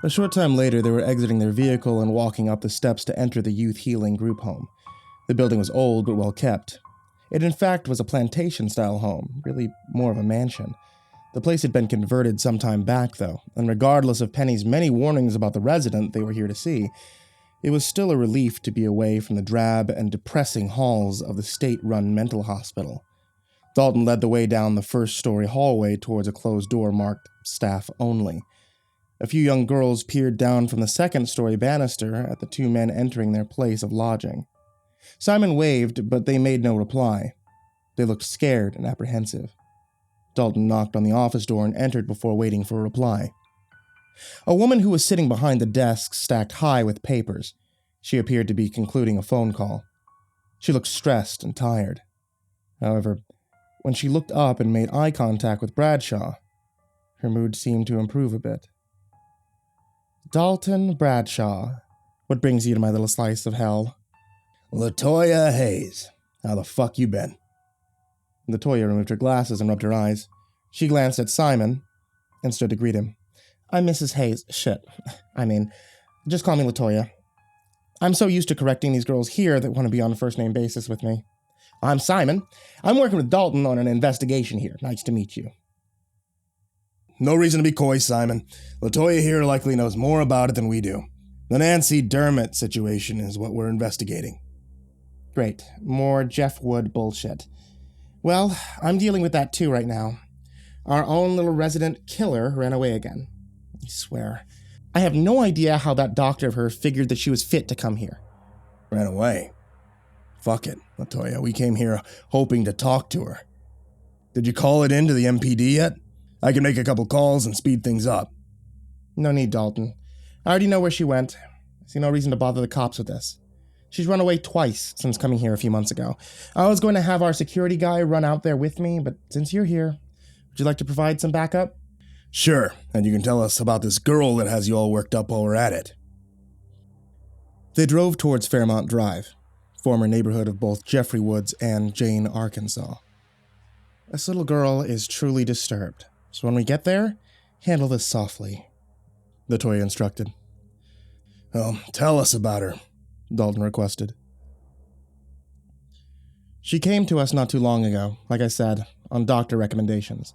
A short time later, they were exiting their vehicle and walking up the steps to enter the youth healing group home. The building was old but well kept. It in fact was a plantation-style home, really more of a mansion. The place had been converted some time back, though, and regardless of Penny's many warnings about the resident they were here to see, it was still a relief to be away from the drab and depressing halls of the state-run mental hospital. Dalton led the way down the first-story hallway towards a closed door marked Staff Only. A few young girls peered down from the second-story banister at the two men entering their place of lodging. Simon waved, but they made no reply. They looked scared and apprehensive. Dalton knocked on the office door and entered before waiting for a reply. A woman who was sitting behind the desk stacked high with papers. She appeared to be concluding a phone call. She looked stressed and tired. However, when she looked up and made eye contact with Bradshaw, her mood seemed to improve a bit. Dalton Bradshaw, what brings you to my little slice of hell? LaToya Hayes. How the fuck you been? LaToya removed her glasses and rubbed her eyes. She glanced at Simon and stood to greet him. I'm Mrs. Hayes. Just call me LaToya. I'm so used to correcting these girls here that want to be on a first-name basis with me. I'm Simon. I'm working with Dalton on an investigation here. Nice to meet you. No reason to be coy, Simon. LaToya here likely knows more about it than we do. The Nancy Dermott situation is what we're investigating. Great. More Jeff Wood bullshit. Well, I'm dealing with that too right now. Our own little resident killer ran away again. I swear. I have no idea how that doctor of hers figured that she was fit to come here. Ran away? Fuck it, LaToya. We came here hoping to talk to her. Did you call it in to the MPD yet? I can make a couple calls and speed things up. No need, Dalton. I already know where she went. I see no reason to bother the cops with this. She's run away twice since coming here a few months ago. I was going to have our security guy run out there with me, but since you're here, would you like to provide some backup? Sure, and you can tell us about this girl that has you all worked up while we're at it. They drove towards Fairmont Drive, former neighborhood of both Jeffrey Woods and Jane, Arkansas. This little girl is truly disturbed, so when we get there, handle this softly, LaToya instructed. Well, tell us about her, Dalton requested. She came to us not too long ago, like I said, on doctor recommendations.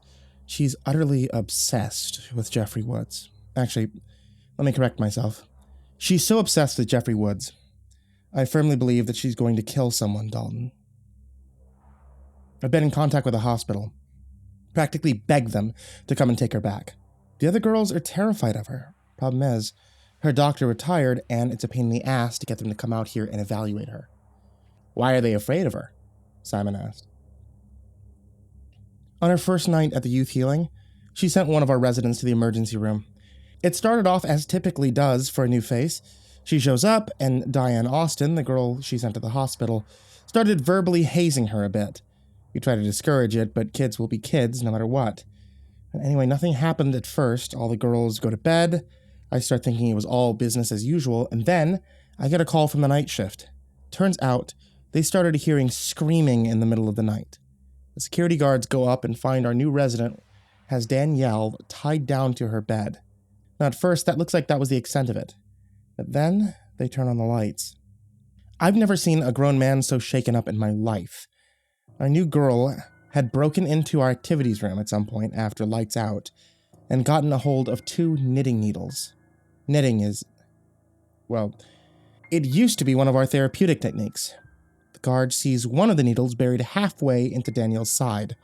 She's utterly obsessed with Jeffrey Woods. Actually, let me correct myself. She's so obsessed with Jeffrey Woods, I firmly believe that she's going to kill someone, Dalton. I've been in contact with the hospital. Practically begged them to come and take her back. The other girls are terrified of her. Problem is, her doctor retired, and it's a pain in the ass to get them to come out here and evaluate her. Why are they afraid of her? Simon asked. On her first night at the youth healing, she sent one of our residents to the emergency room. It started off as typically does for a new face. She shows up, and Diane Austin, the girl she sent to the hospital, started verbally hazing her a bit. We tried to discourage it, but kids will be kids no matter what. And anyway, nothing happened at first. All the girls go to bed. I start thinking it was all business as usual, and then I get a call from the night shift. Turns out, they started hearing screaming in the middle of the night. The security guards go up and find our new resident has Danielle tied down to her bed. Now at first, that looks like that was the extent of it. But then, they turn on the lights. I've never seen a grown man so shaken up in my life. Our new girl had broken into our activities room at some point after lights out and gotten a hold of 2 knitting needles. Knitting is, well, it used to be one of our therapeutic techniques. The guard sees one of the needles buried halfway into Danielle's side.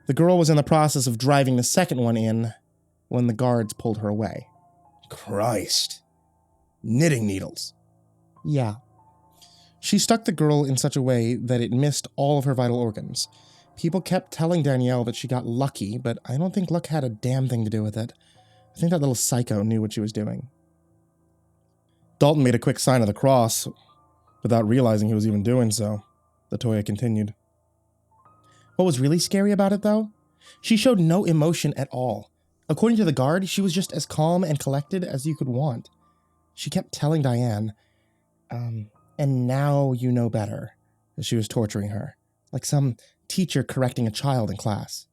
The girl was in the process of driving the second one in when the guards pulled her away. Christ. Knitting needles. Yeah. She stuck the girl in such a way that it missed all of her vital organs. People kept telling Danielle that she got lucky, but I don't think luck had a damn thing to do with it. I think that little psycho knew what she was doing. Dalton made a quick sign of the cross, without realizing he was even doing so. LaToya continued. What was really scary about it, though? She showed no emotion at all. According to the guard, she was just as calm and collected as you could want. She kept telling Diane, and now you know better, as she was torturing her, like some teacher correcting a child in class.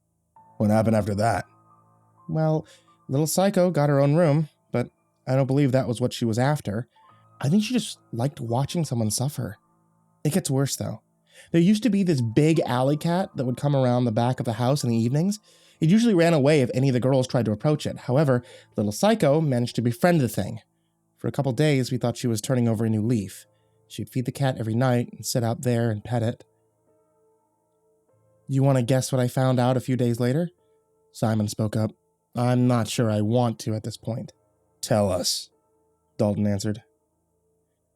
What happened after that? Well, little psycho got her own room, but I don't believe that was what she was after. I think she just liked watching someone suffer. It gets worse, though. There used to be this big alley cat that would come around the back of the house in the evenings. It usually ran away if any of the girls tried to approach it. However, little Psycho managed to befriend the thing. For a couple days, we thought she was turning over a new leaf. She'd feed the cat every night and sit out there and pet it. You want to guess what I found out a few days later? Simon spoke up. I'm not sure I want to at this point. Tell us, Dalton answered.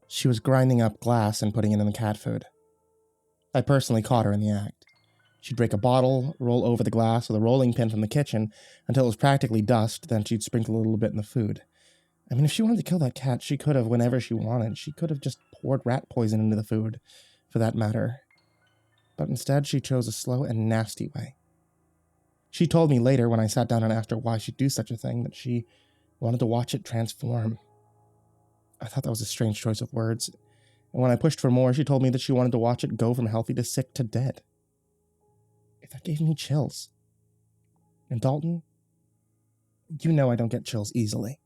She was grinding up glass and putting it in the cat food. I personally caught her in the act. She'd break a bottle, roll over the glass with a rolling pin from the kitchen until it was practically dust, then she'd sprinkle a little bit in the food. I mean, if she wanted to kill that cat, she could have whenever she wanted. She could have just poured rat poison into the food, for that matter. But instead, she chose a slow and nasty way. She told me later, when I sat down and asked her why she'd do such a thing, that she wanted to watch it transform. I thought that was a strange choice of words, and when I pushed for more, she told me that she wanted to watch it go from healthy to sick to dead. That gave me chills. And Dalton, you know I don't get chills easily.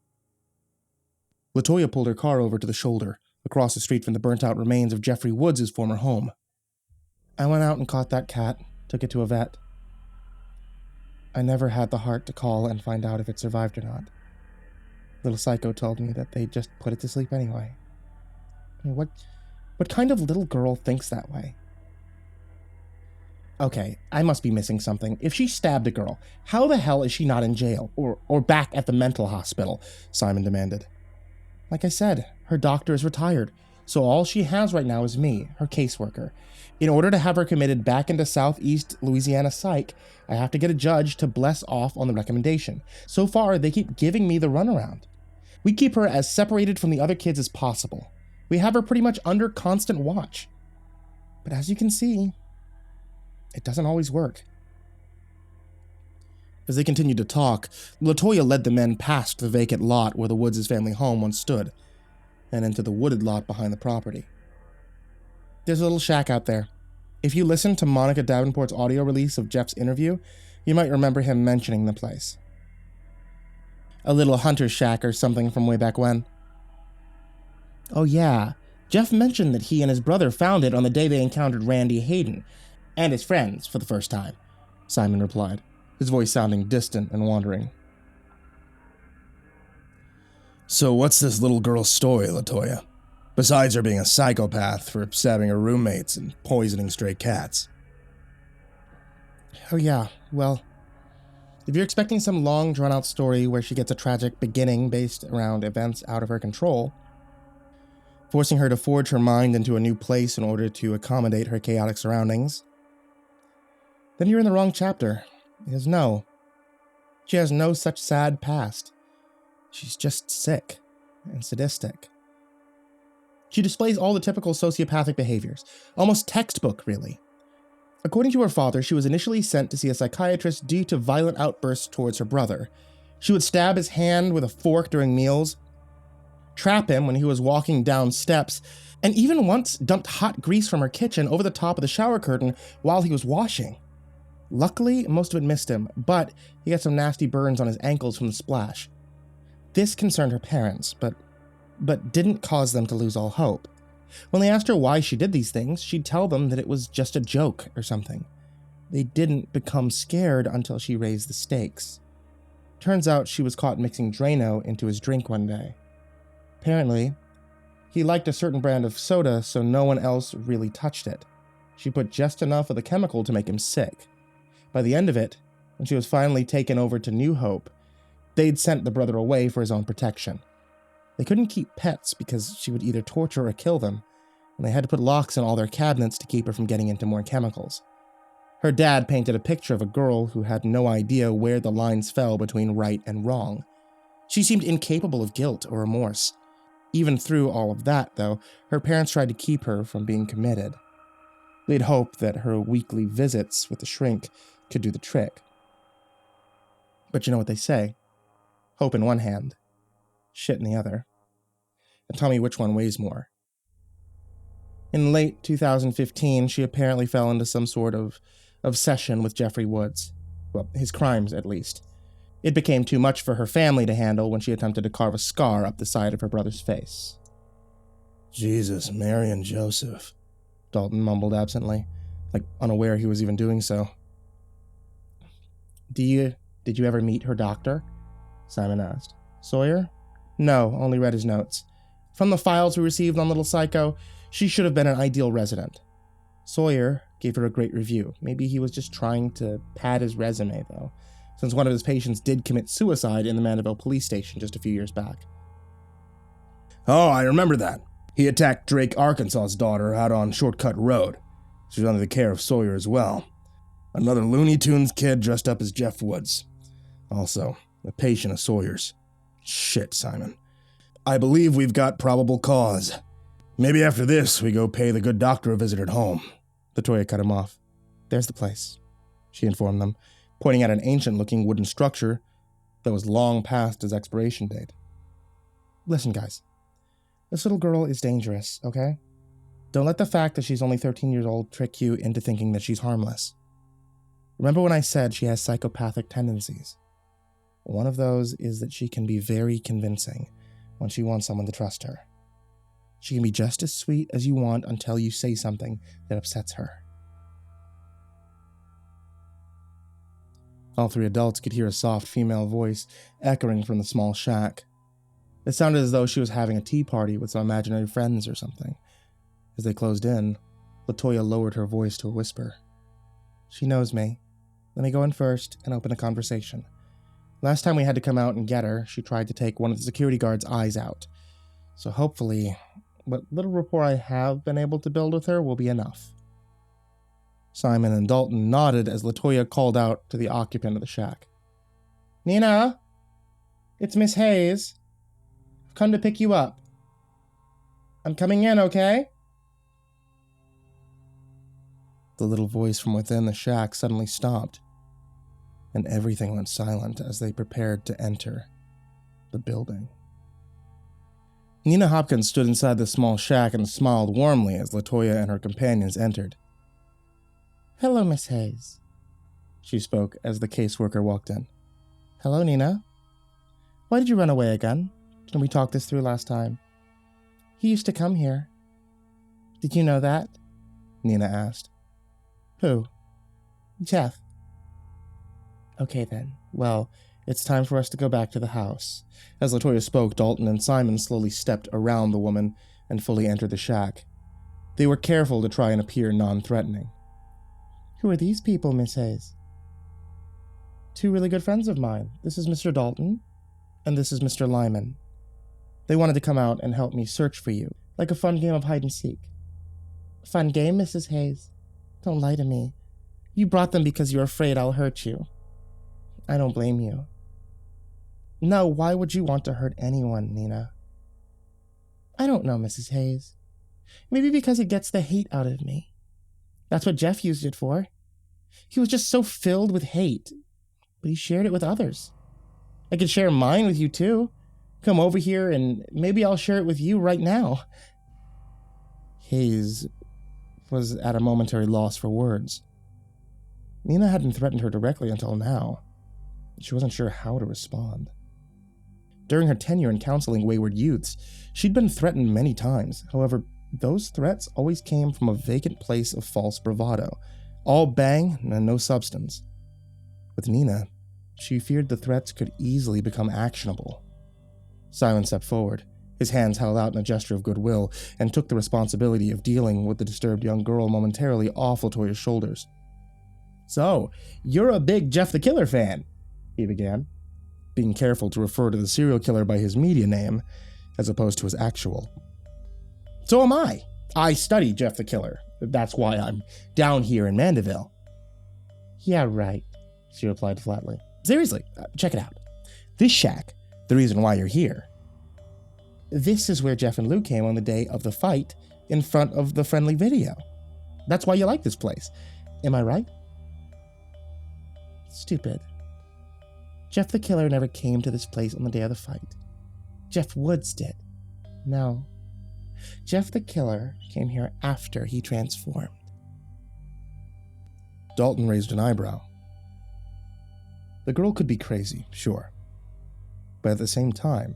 LaToya pulled her car over to the shoulder, across the street from the burnt-out remains of Jeffrey Woods' former home. I went out and caught that cat, took it to a vet. I never had the heart to call and find out if it survived or not. Little Psycho told me that they just put it to sleep anyway. I mean, what kind of little girl thinks that way? Okay, I must be missing something. If she stabbed a girl, how the hell is she not in jail or back at the mental hospital? Simon demanded. Like I said, her doctor is retired, so all she has right now is me, her caseworker. In order to have her committed back into Southeast Louisiana Psych, I have to get a judge to bless off on the recommendation. So far, they keep giving me the runaround. We keep her as separated from the other kids as possible. We have her pretty much under constant watch. But as you can see, it doesn't always work. As they continued to talk, LaToya led the men past the vacant lot where the Woods' family home once stood, and into the wooded lot behind the property. There's a little shack out there. If you listen to Monica Davenport's audio release of Jeff's interview, you might remember him mentioning the place. A little hunter's shack or something from way back when. Oh yeah, Jeff mentioned that he and his brother found it on the day they encountered Randy Hayden and his friends for the first time, Simon replied, his voice sounding distant and wandering. So what's this little girl's story, LaToya? Besides her being a psychopath for stabbing her roommates and poisoning stray cats. Oh yeah, well, if you're expecting some long, drawn-out story where she gets a tragic beginning based around events out of her control, forcing her to forge her mind into a new place in order to accommodate her chaotic surroundings, then you're in the wrong chapter. Because no, she has no such sad past. She's just sick and sadistic. She displays all the typical sociopathic behaviors, almost textbook, really. According to her father, she was initially sent to see a psychiatrist due to violent outbursts towards her brother. She would stab his hand with a fork during meals, trap him when he was walking down steps, and even once dumped hot grease from her kitchen over the top of the shower curtain while he was washing. Luckily, most of it missed him, but he got some nasty burns on his ankles from the splash. This concerned her parents, but didn't cause them to lose all hope. When they asked her why she did these things, she'd tell them that it was just a joke or something. They didn't become scared until she raised the stakes. Turns out she was caught mixing Drano into his drink one day. Apparently, he liked a certain brand of soda, so no one else really touched it. She put just enough of the chemical to make him sick. By the end of it, when she was finally taken over to New Hope, they'd sent the brother away for his own protection. They couldn't keep pets because she would either torture or kill them, and they had to put locks in all their cabinets to keep her from getting into more chemicals. Her dad painted a picture of a girl who had no idea where the lines fell between right and wrong. She seemed incapable of guilt or remorse. Even through all of that, though, her parents tried to keep her from being committed. They'd hoped that her weekly visits with the shrink could do the trick. But you know what they say? Hope in one hand, shit in the other. And tell me which one weighs more. In late 2015, she apparently fell into some sort of obsession with Jeffrey Woods. Well, his crimes, at least. It became too much for her family to handle when she attempted to carve a scar up the side of her brother's face. Jesus, Mary and Joseph, Dalton mumbled absently, like unaware he was even doing so. Did you ever meet her doctor? Simon asked. Sawyer? No, only read his notes. From the files we received on Little Psycho, she should have been an ideal resident. Sawyer gave her a great review. Maybe he was just trying to pad his resume, though, since one of his patients did commit suicide in the Mandeville police station just a few years back. Oh, I remember that. He attacked Drake, Arkansas's daughter out on Shortcut Road. She was under the care of Sawyer as well. Another Looney Tunes kid dressed up as Jeff Woods. Also, a patient of Sawyer's. Shit, Simon. I believe we've got probable cause. Maybe after this, we go pay the good doctor a visit at home. Latoya cut him off. There's the place, she informed them, pointing at an ancient-looking wooden structure that was long past its expiration date. Listen, guys. This little girl is dangerous, okay? Don't let the fact that she's only 13 years old trick you into thinking that she's harmless. Remember when I said she has psychopathic tendencies? One of those is that she can be very convincing when she wants someone to trust her. She can be just as sweet as you want until you say something that upsets her. All three adults could hear a soft female voice echoing from the small shack. It sounded as though she was having a tea party with some imaginary friends or something. As they closed in, Latoya lowered her voice to a whisper. She knows me. Let me go in first and open a conversation. Last time we had to come out and get her, she tried to take one of the security guard's eyes out. So hopefully, what little rapport I have been able to build with her will be enough. Simon and Dalton nodded as Latoya called out to the occupant of the shack. Nina? It's Miss Hayes. I've come to pick you up. I'm coming in, okay? The little voice from within the shack suddenly stopped, and everything went silent as they prepared to enter the building. Nina Hopkins stood inside the small shack and smiled warmly as Latoya and her companions entered. Hello, Miss Hayes, she spoke as the caseworker walked in. Hello, Nina. Why did you run away again? Didn't we talk this through last time? He used to come here. Did you know that? Nina asked. Who? Jeff. Okay then. Well, it's time for us to go back to the house. As Latoya spoke, Dalton and Simon slowly stepped around the woman and fully entered the shack. They were careful to try and appear non-threatening. Who are these people, Miss Hayes? Two really good friends of mine. This is Mr. Dalton, and this is Mr. Lyman. They wanted to come out and help me search for you, like a fun game of hide-and-seek. Fun game, Mrs. Hayes? Don't lie to me. You brought them because you're afraid I'll hurt you. I don't blame you. No, why would you want to hurt anyone, Nina? I don't know, Mrs. Hayes. Maybe because it gets the hate out of me. That's what Jeff used it for. He was just so filled with hate, but he shared it with others. I could share mine with you too. Come over here and maybe I'll share it with you right now. Hayes was at a momentary loss for words. Nina hadn't threatened her directly until now. She wasn't sure how to respond. During her tenure in counseling wayward youths, she'd been threatened many times. However, those threats always came from a vacant place of false bravado. All bang and no substance. With Nina, she feared the threats could easily become actionable. Simon stepped forward, his hands held out in a gesture of goodwill, and took the responsibility of dealing with the disturbed young girl momentarily off Latoya's shoulders. So, you're a big Jeff the Killer fan, he began, being careful to refer to the serial killer by his media name, as opposed to his actual. So am I. I study Jeff the Killer. That's why I'm down here in Mandeville. Yeah, right, she replied flatly. Seriously, check it out. This shack, the reason why you're here. This is where Jeff and Lou came on the day of the fight in front of the friendly video. That's why you like this place. Am I right? Stupid. Jeff the Killer never came to this place on the day of the fight. Jeff Woods did. No. Jeff the Killer came here after he transformed. Dalton raised an eyebrow. The girl could be crazy, sure. But at the same time,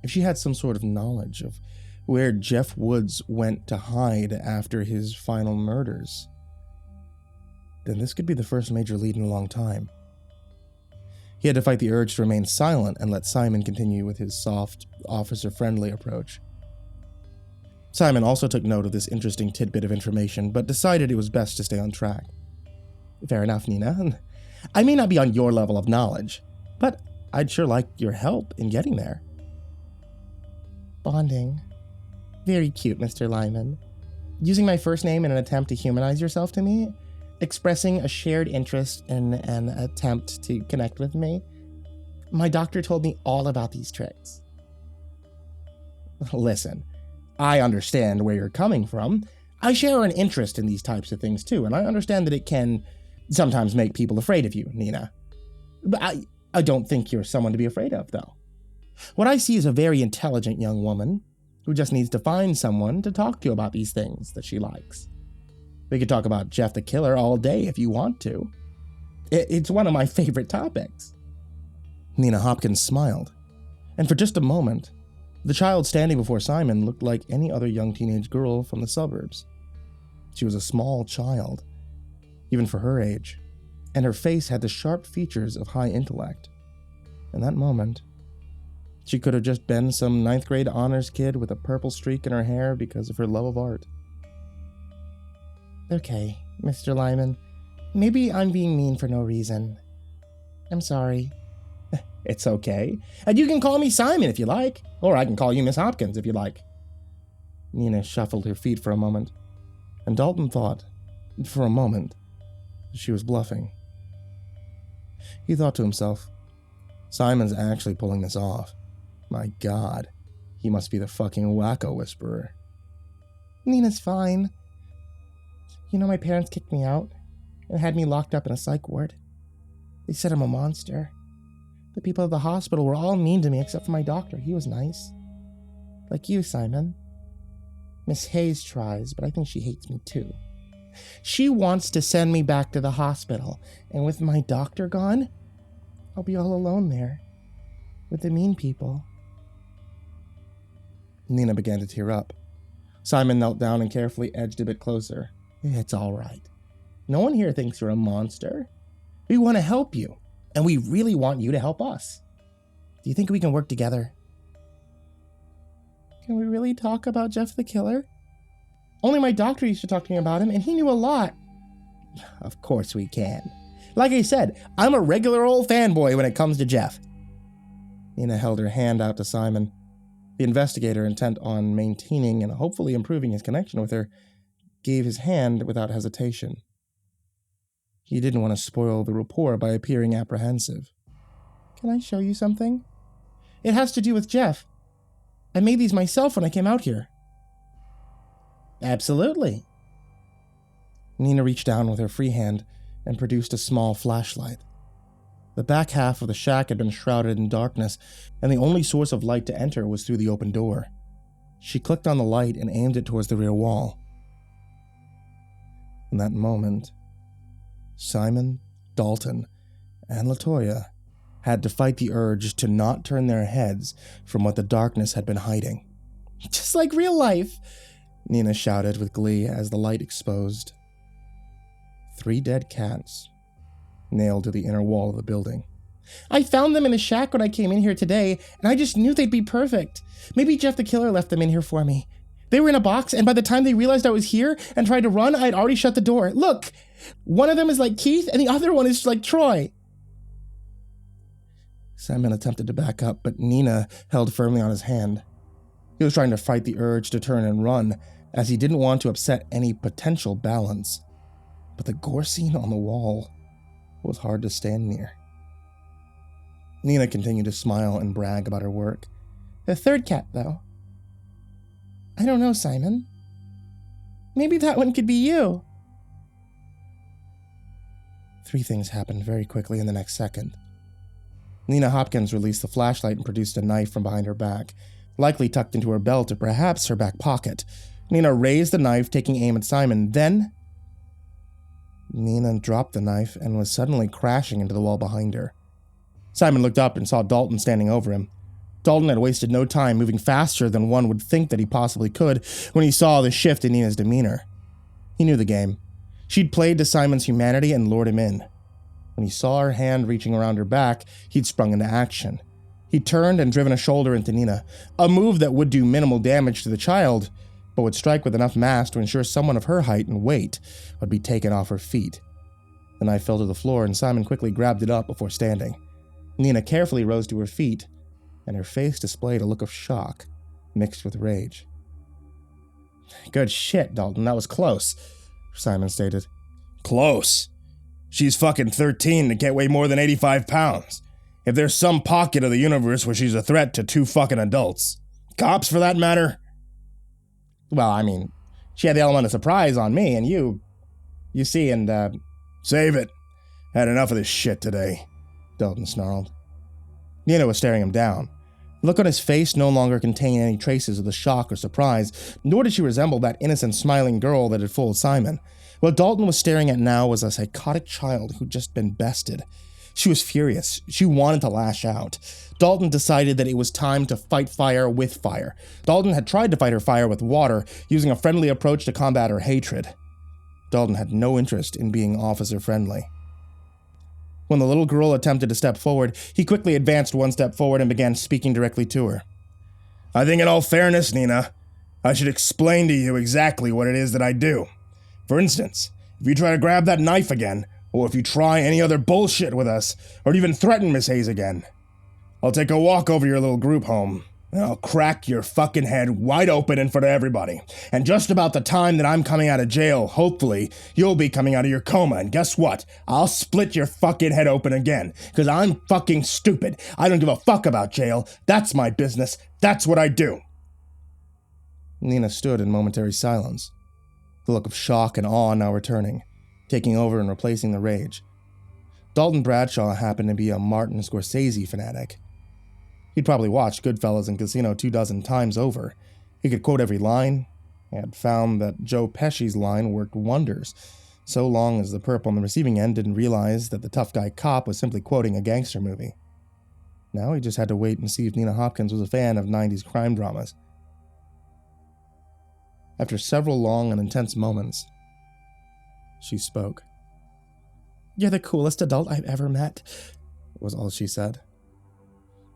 if she had some sort of knowledge of where Jeff Woods went to hide after his final murders, then this could be the first major lead in a long time. He had to fight the urge to remain silent and let Simon continue with his soft, officer-friendly approach. Simon also took note of this interesting tidbit of information, but decided it was best to stay on track. Fair enough, Nina. I may not be on your level of knowledge, but I'd sure like your help in getting there. Bonding. Very cute, Mr. Lyman. Using my first name in an attempt to humanize yourself to me? Expressing a shared interest in an attempt to connect with me? My doctor told me all about these tricks. Listen, I understand where you're coming from. I share an interest in these types of things too, and I understand that it can sometimes make people afraid of you, Nina. But I don't think you're someone to be afraid of, though. What I see is a very intelligent young woman who just needs to find someone to talk to about these things that she likes. We could talk about Jeff the Killer all day if you want to. It's one of my favorite topics. Nina Hopkins smiled, and for just a moment, the child standing before Simon looked like any other young teenage girl from the suburbs. She was a small child, even for her age, and her face had the sharp features of high intellect. In that moment, she could have just been some 9th grade honors kid with a purple streak in her hair because of her love of art. Okay, Mr. Lyman. Maybe I'm being mean for no reason. I'm sorry. It's okay. And you can call me Simon if you like, or I can call you Miss Hopkins if you like. Nina shuffled her feet for a moment, and Dalton thought, for a moment, she was bluffing. He thought to himself, Simon's actually pulling this off. My God, he must be the fucking wacko whisperer. Nina's fine. You know, my parents kicked me out and had me locked up in a psych ward. They said I'm a monster. The people at the hospital were all mean to me except for my doctor. He was nice. Like you, Simon. Miss Hayes tries, but I think she hates me too. She wants to send me back to the hospital, and with my doctor gone, I'll be all alone there, with the mean people. Nina began to tear up. Simon knelt down and carefully edged a bit closer. It's all right. No one here thinks you're a monster. We want to help you, and we really want you to help us. Do you think we can work together? Can we really talk about Jeff the Killer? Only my doctor used to talk to me about him, and he knew a lot. Of course we can. Like I said, I'm a regular old fanboy when it comes to Jeff. Nina held her hand out to Simon. The investigator, intent on maintaining and hopefully improving his connection with her, gave his hand without hesitation. He didn't want to spoil the rapport by appearing apprehensive. Can I show you something? It has to do with Jeff. I made these myself when I came out here. Absolutely. Nina reached down with her free hand and produced a small flashlight. The back half of the shack had been shrouded in darkness, and the only source of light to enter was through the open door. She clicked on the light and aimed it towards the rear wall. In that moment, Simon, Dalton, and LaToya had to fight the urge to not turn their heads from what the darkness had been hiding. Just like real life, Nina shouted with glee as the light exposed 3 dead cats nailed to the inner wall of the building. I found them in the shack when I came in here today, and I just knew they'd be perfect. Maybe Jeff the Killer left them in here for me. They were in a box, and by the time they realized I was here and tried to run, I'd already shut the door. Look! One of them is like Keith, and the other one is like Troy. Simon attempted to back up, but Nina held firmly on his hand. He was trying to fight the urge to turn and run, as he didn't want to upset any potential balance. But the gore scene on the wall was hard to stand near. Nina continued to smile and brag about her work. The 3rd cat, though. I don't know, Simon. Maybe that one could be you. 3 things happened very quickly in the next second. Nina Hopkins released the flashlight and produced a knife from behind her back, likely tucked into her belt or perhaps her back pocket. Nina raised the knife, taking aim at Simon. Then Nina dropped the knife and was suddenly crashing into the wall behind her. Simon looked up and saw Dalton standing over him. Dalton had wasted no time, moving faster than one would think that he possibly could when he saw the shift in Nina's demeanor. He knew the game. She'd played to Simon's humanity and lured him in. When he saw her hand reaching around her back, he'd sprung into action. He turned and driven a shoulder into Nina, a move that would do minimal damage to the child, but would strike with enough mass to ensure someone of her height and weight would be taken off her feet. The knife fell to the floor, and Simon quickly grabbed it up before standing. Nina carefully rose to her feet, and her face displayed a look of shock, mixed with rage. "Good shit, Dalton, that was close," Simon stated. Close. She's fucking 13 and can't weigh more than 85 pounds. If there's some pocket of the universe where she's a threat to two fucking adults. Cops, for that matter. Well, I mean, she had the element of surprise on me, and you see, and, Save it. Had enough of this shit today, Dalton snarled. Nina was staring him down. The look on his face no longer contained any traces of the shock or surprise, nor did she resemble that innocent, smiling girl that had fooled Simon. What Dalton was staring at now was a psychotic child who'd just been bested. She was furious. She wanted to lash out. Dalton decided that it was time to fight fire with fire. Dalton had tried to fight her fire with water, using a friendly approach to combat her hatred. Dalton had no interest in being officer-friendly. When the little girl attempted to step forward, he quickly advanced one step forward and began speaking directly to her. I think in all fairness, Nina, I should explain to you exactly what it is that I do. For instance, if you try to grab that knife again, or if you try any other bullshit with us, or even threaten Miss Hayes again, I'll take a walk over your little group home, and I'll crack your fucking head wide open in front of everybody. And just about the time that I'm coming out of jail, hopefully, you'll be coming out of your coma, and guess what? I'll split your fucking head open again, because I'm fucking stupid. I don't give a fuck about jail. That's my business. That's what I do. Nina stood in momentary silence, the look of shock and awe now returning, taking over and replacing the rage. Dalton Bradshaw happened to be a Martin Scorsese fanatic. He'd probably watched Goodfellas and Casino 24 times over. He could quote every line. He had found that Joe Pesci's line worked wonders, so long as the perp on the receiving end didn't realize that the tough guy cop was simply quoting a gangster movie. Now he just had to wait and see if Nina Hopkins was a fan of 90s crime dramas. After several long and intense moments, she spoke. "You're the coolest adult I've ever met," was all she said.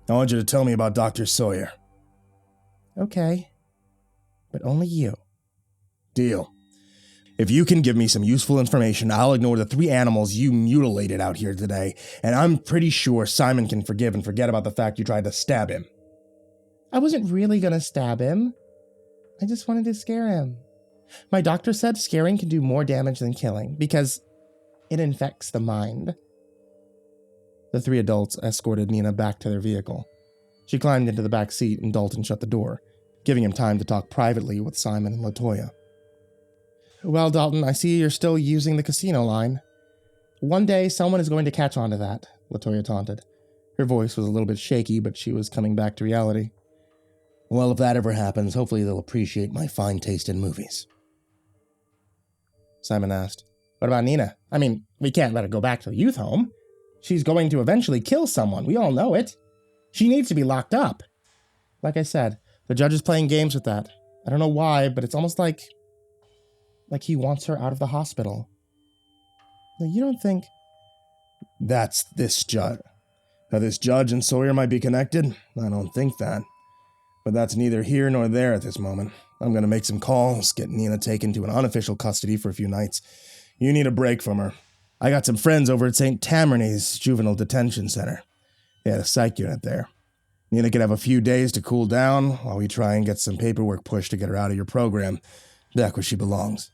I want you to tell me about Dr. Sawyer. Okay, but only you. Deal. If you can give me some useful information, I'll ignore the 3 animals you mutilated out here today, and I'm pretty sure Simon can forgive and forget about the fact you tried to stab him. I wasn't really gonna stab him. I just wanted to scare him. My doctor said scaring can do more damage than killing, because it infects the mind. The 3 adults escorted Nina back to their vehicle. She climbed into the back seat and Dalton shut the door, giving him time to talk privately with Simon and LaToya. "Well, Dalton, I see you're still using the casino line. One day, someone is going to catch on to that," LaToya taunted. Her voice was a little bit shaky, but she was coming back to reality. Well, if that ever happens, hopefully they'll appreciate my fine taste in movies. Simon asked. "What about Nina? I mean, we can't let her go back to the youth home. She's going to eventually kill someone. We all know it. She needs to be locked up." Like I said, the judge is playing games with that. I don't know why, but it's almost like he wants her out of the hospital. Now, you don't think... That's this judge. Now, this judge and Sawyer might be connected? I don't think that. But that's neither here nor there at this moment. I'm going to make some calls, get Nina taken to an unofficial custody for a few nights. You need a break from her. I got some friends over at St. Tammany's Juvenile Detention Center. They had a psych unit there. Nina could have a few days to cool down while we try and get some paperwork pushed to get her out of your program, back where she belongs.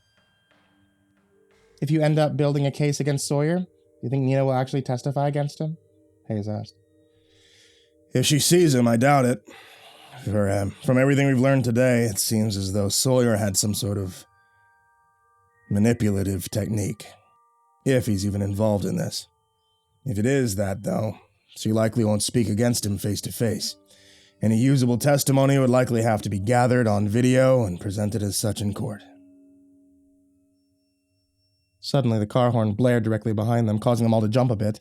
If you end up building a case against Sawyer, do you think Nina will actually testify against him? Hayes asked. If she sees him, I doubt it. From everything we've learned today, it seems as though Sawyer had some sort of manipulative technique. If he's even involved in this. If it is that, though, she likely won't speak against him face to face. Any usable testimony would likely have to be gathered on video and presented as such in court. Suddenly, the car horn blared directly behind them, causing them all to jump a bit.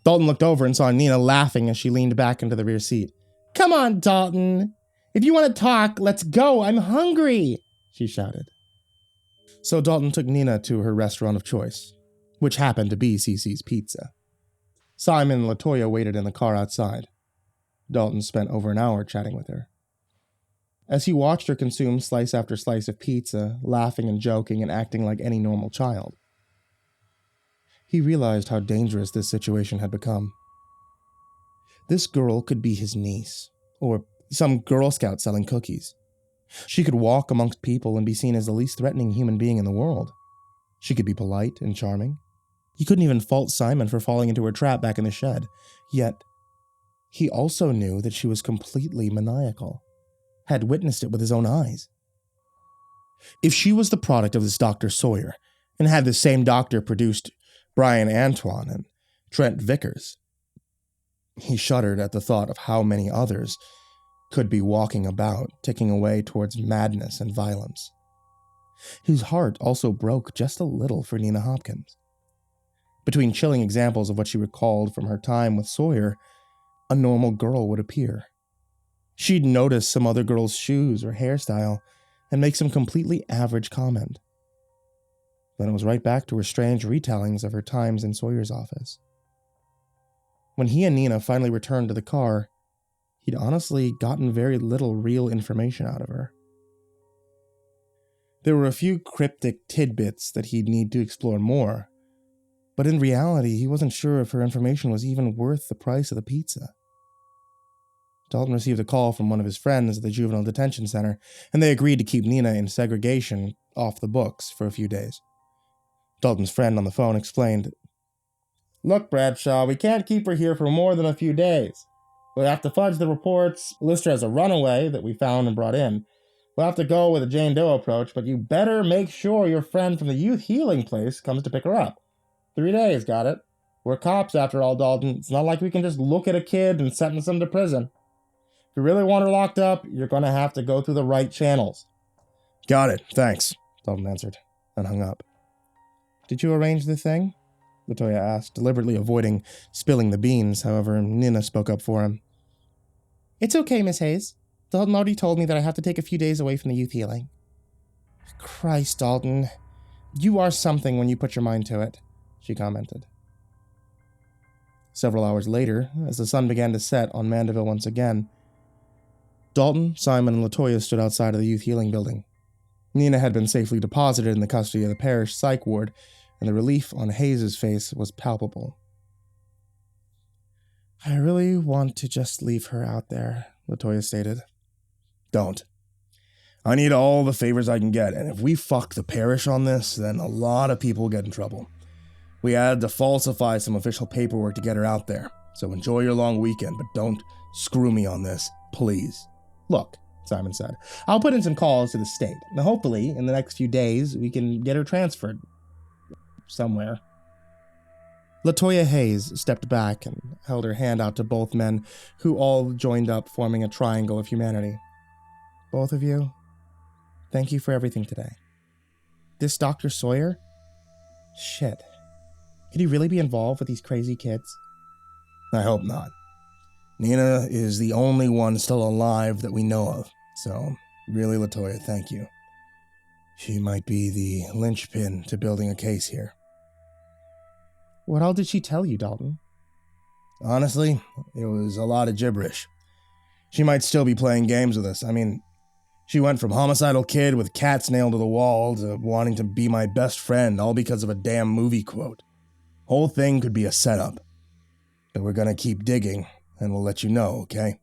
Dalton looked over and saw Nina laughing as she leaned back into the rear seat. "Come on, Dalton. If you want to talk, let's go. I'm hungry," she shouted. So Dalton took Nina to her restaurant of choice, which happened to be CC's Pizza. Simon and LaToya waited in the car outside. Dalton spent over an hour chatting with her. As he watched her consume slice after slice of pizza, laughing and joking and acting like any normal child, he realized how dangerous this situation had become. This girl could be his niece, or some Girl Scout selling cookies. She could walk amongst people and be seen as the least threatening human being in the world. She could be polite and charming. He couldn't even fault Simon for falling into her trap back in the shed. Yet, he also knew that she was completely maniacal, had witnessed it with his own eyes. If she was the product of this Dr. Sawyer, and had the same doctor produced Brian Antoine and Trent Vickers, he shuddered at the thought of how many others could be walking about, ticking away towards madness and violence. His heart also broke just a little for Nina Hopkins. Between chilling examples of what she recalled from her time with Sawyer, a normal girl would appear. She'd notice some other girl's shoes or hairstyle and make some completely average comment. Then it was right back to her strange retellings of her times in Sawyer's office. When he and Nina finally returned to the car, he'd honestly gotten very little real information out of her. There were a few cryptic tidbits that he'd need to explore more, but in reality, he wasn't sure if her information was even worth the price of the pizza. Dalton received a call from one of his friends at the juvenile detention center, and they agreed to keep Nina in segregation off the books for a few days. Dalton's friend on the phone explained, "Look, Bradshaw, we can't keep her here for more than a few days. We'll have to fudge the reports, list her as a runaway that we found and brought in. We'll have to go with a Jane Doe approach, but you better make sure your friend from the youth healing place comes to pick her up. 3 days, got it? We're cops after all, Dalton. It's not like we can just look at a kid and sentence them to prison. If you really want her locked up, you're going to have to go through the right channels." "Got it, thanks," Dalton answered, then hung up. "Did you arrange the thing?" LaToya asked, deliberately avoiding spilling the beans. However, Nina spoke up for him. "It's okay, Miss Hayes. Dalton already told me that I have to take a few days away from the youth healing." "Christ, Dalton. You are something when you put your mind to it," she commented. Several hours later, as the sun began to set on Mandeville once again, Dalton, Simon, and LaToya stood outside of the youth healing building. Nina had been safely deposited in the custody of the parish psych ward, and the relief on Hayes' face was palpable. "I really want to just leave her out there," LaToya stated. "Don't. I need all the favors I can get, and if we fuck the parish on this, then a lot of people will get in trouble. We had to falsify some official paperwork to get her out there, so enjoy your long weekend, but don't screw me on this, please." "Look," Simon said, "I'll put in some calls to the state. Now, hopefully, in the next few days, we can get her transferred somewhere." LaToya Hayes stepped back and held her hand out to both men, who all joined up, forming a triangle of humanity. "Both of you, thank you for everything today. This Dr. Sawyer? Shit. Could he really be involved with these crazy kids?" "I hope not. Nina is the only one still alive that we know of, so really, LaToya, thank you. She might be the linchpin to building a case here." "What all did she tell you, Dalton?" "Honestly, it was a lot of gibberish. She might still be playing games with us. I mean, she went from homicidal kid with cats nailed to the wall to wanting to be my best friend, all because of a damn movie quote. Whole thing could be a setup. But we're gonna keep digging, and we'll let you know, okay?"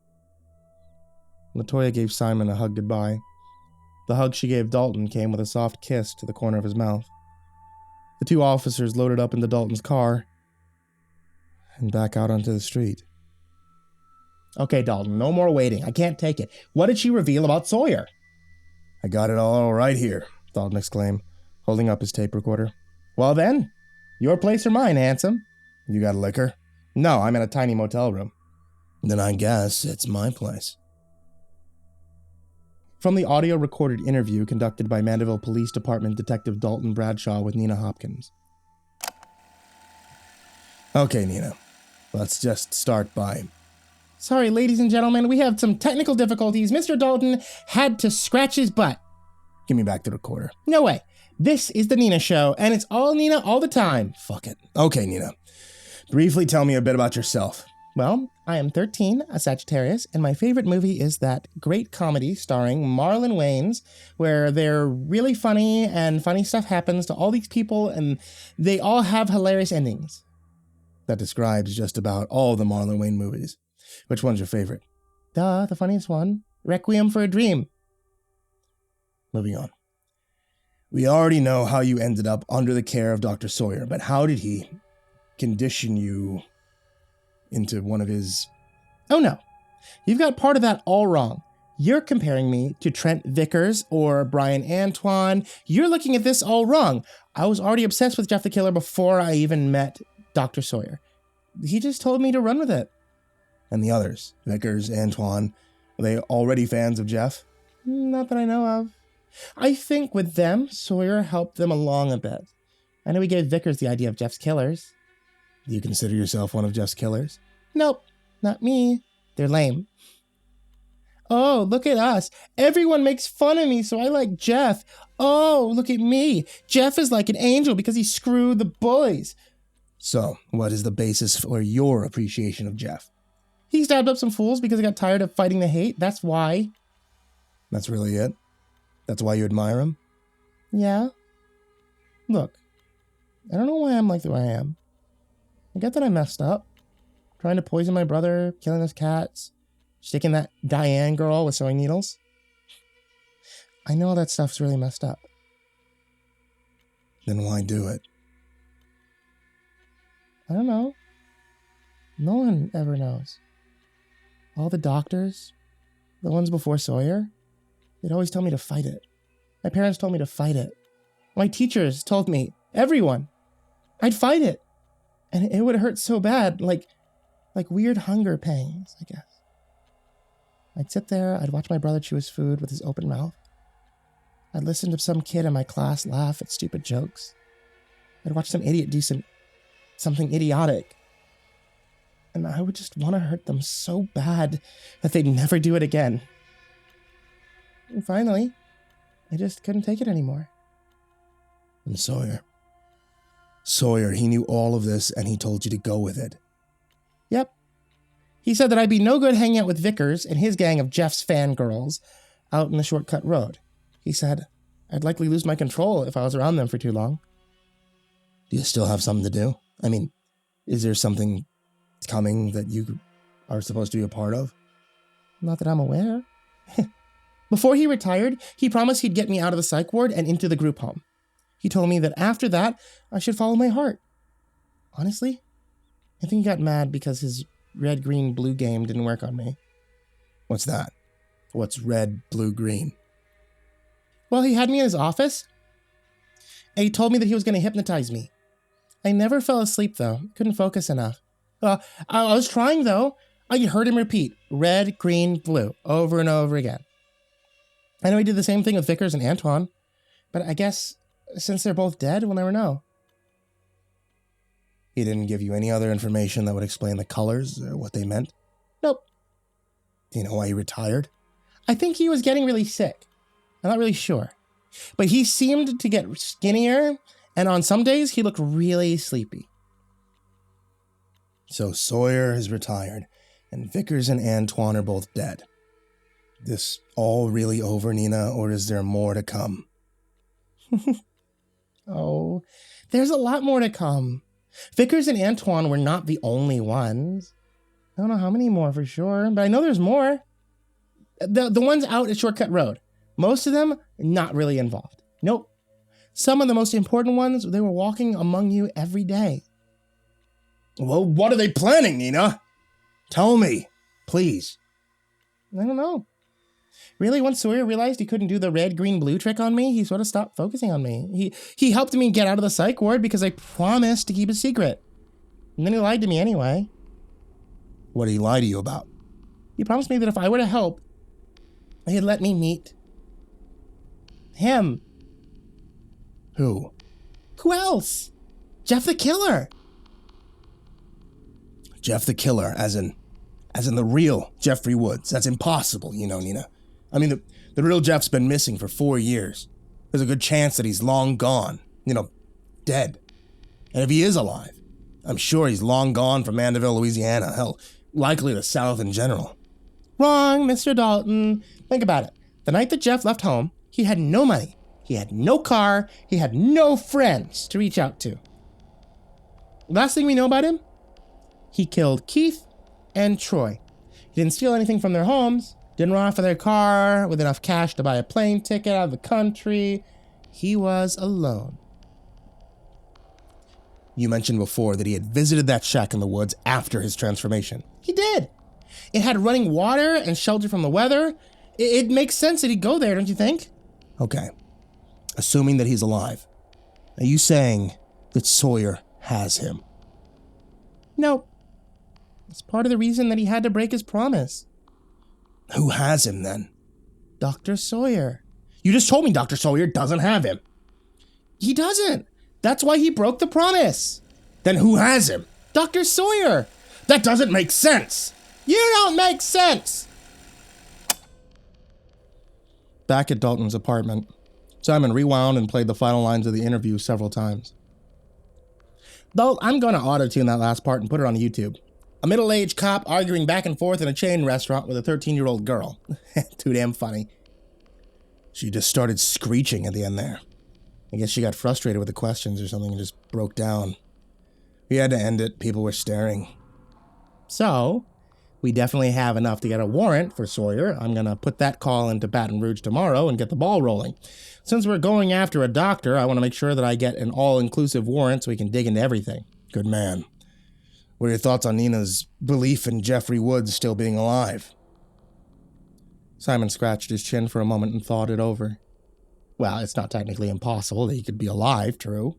LaToya gave Simon a hug goodbye. The hug she gave Dalton came with a soft kiss to the corner of his mouth. The two officers loaded up into Dalton's car and back out onto the street. "Okay, Dalton, no more waiting. I can't take it. What did she reveal about Sawyer?" "I got it all right here," Dalton exclaimed, holding up his tape recorder. "Well then, your place or mine, handsome." "You got liquor?" "No, I'm in a tiny motel room." "Then I guess it's my place." From the audio-recorded interview conducted by Mandeville Police Department Detective Dalton Bradshaw with Nina Hopkins. Okay, Nina. Let's just start by... Sorry, ladies and gentlemen, we have some technical difficulties. Mr. Dalton had to scratch his butt. Give me back the recorder. No way. This is the Nina Show, and it's all Nina all the time. Fuck it. Okay, Nina. Briefly tell me a bit about yourself. Well, I am 13, a Sagittarius, and my favorite movie is that great comedy starring Marlon Wayans, where they're really funny and funny stuff happens to all these people, and they all have hilarious endings. That describes just about all the Marlon Wayans movies. Which one's your favorite? Duh, the funniest one. Requiem for a Dream. Moving on. We already know how you ended up under the care of Dr. Sawyer, but how did he condition you into one of his... Oh no, you've got part of that all wrong. You're comparing me to Trent Vickers or Brian Antoine. You're looking at this all wrong. I was already obsessed with Jeff the Killer before I even met Dr. Sawyer. He just told me to run with it. And the others, Vickers, Antoine, were they already fans of Jeff? Not that I know of. I think with them, Sawyer helped them along a bit. I know he gave Vickers the idea of Jeff's killers. Do you consider yourself one of Jeff's killers? Nope, not me. They're lame. Oh, look at us. Everyone makes fun of me, so I like Jeff. Oh, look at me. Jeff is like an angel because he screwed the bullies. So, what is the basis for your appreciation of Jeff? He stabbed up some fools because he got tired of fighting the hate. That's why. That's really it? That's why you admire him? Yeah. Look, I don't know why I'm like the way I am. I get that I messed up. Trying to poison my brother, killing his cats, sticking that Diane girl with sewing needles. I know all that stuff's really messed up. Then why do it? I don't know. No one ever knows. All the doctors, the ones before Sawyer, they'd always tell me to fight it. My parents told me to fight it. My teachers told me, everyone, I'd fight it. And it would hurt so bad, like weird hunger pangs, I guess. I'd sit there, I'd watch my brother chew his food with his open mouth. I'd listen to some kid in my class laugh at stupid jokes. I'd watch some idiot do something idiotic. And I would just want to hurt them so bad that they'd never do it again. And finally, I just couldn't take it anymore. And Sawyer, he knew all of this and he told you to go with it. Yep. He said that I'd be no good hanging out with Vickers and his gang of Jeff's fangirls out in the shortcut road. He said I'd likely lose my control if I was around them for too long. Do you still have something to do? I mean, is there something coming that you are supposed to be a part of? Not that I'm aware. Before he retired, he promised he'd get me out of the psych ward and into the group home. He told me that after that, I should follow my heart. Honestly, I think he got mad because his red, green, blue game didn't work on me. What's that? What's red, blue, green? Well, he had me in his office, and he told me that he was going to hypnotize me. I never fell asleep, though. Couldn't focus enough. I was trying, though. I heard him repeat, red, green, blue, over and over again. I know he did the same thing with Vickers and Antoine, but I guess since they're both dead, we'll never know. He didn't give you any other information that would explain the colors or what they meant? Nope. Do you know why he retired? I think he was getting really sick. I'm not really sure. But he seemed to get skinnier, and on some days he looked really sleepy. So Sawyer has retired, and Vickers and Antoine are both dead. This all really over, Nina, or is there more to come? Oh, there's a lot more to come. Vickers and Antoine were not the only ones. I don't know how many more for sure, but I know there's more. The ones out at Shortcut Road, most of them not really involved. Nope. Some of the most important ones, they were walking among you every day. Well, what are they planning, Nina? Tell me, please. I don't know. Really, once Sawyer realized he couldn't do the red, green, blue trick on me, he sort of stopped focusing on me. He helped me get out of the psych ward because I promised to keep it secret. And then he lied to me anyway. What did he lie to you about? He promised me that if I were to help, he'd let me meet him. Who? Who else? Jeff the Killer. Jeff the killer, as in the real Jeffrey Woods. That's impossible, you know, Nina. I mean, the real Jeff's been missing for 4 years. There's a good chance that he's long gone, dead. And if he is alive, I'm sure he's long gone from Mandeville, Louisiana. Hell, likely the South in general. Wrong, Mr. Dalton. Think about it. The night that Jeff left home, he had no money. He had no car. He had no friends to reach out to. Last thing we know about him, he killed Keith and Troy. He didn't steal anything from their homes, didn't run off in their car with enough cash to buy a plane ticket out of the country. He was alone. You mentioned before that he had visited that shack in the woods after his transformation. He did. It had running water and shelter from the weather. It makes sense that he'd go there, don't you think? Okay. Assuming that he's alive, are you saying that Sawyer has him? No. It's part of the reason that he had to break his promise. Who has him then? Dr. Sawyer. You just told me Dr. Sawyer doesn't have him. He doesn't. That's why he broke the promise. Then who has him? Dr. Sawyer. That doesn't make sense. You don't make sense. Back at Dalton's apartment, Simon rewound and played the final lines of the interview several times. Though I'm going to auto-tune that last part and put it on YouTube. A middle-aged cop arguing back and forth in a chain restaurant with a 13-year-old girl. Too damn funny. She just started screeching at the end there. I guess she got frustrated with the questions or something and just broke down. We had to end it. People were staring. So, we definitely have enough to get a warrant for Sawyer. I'm going to put that call into Baton Rouge tomorrow and get the ball rolling. Since we're going after a doctor, I want to make sure that I get an all-inclusive warrant so we can dig into everything. Good man. What are your thoughts on Nina's belief in Jeffrey Woods still being alive? Simon scratched his chin for a moment and thought it over. Well, it's not technically impossible that he could be alive, true.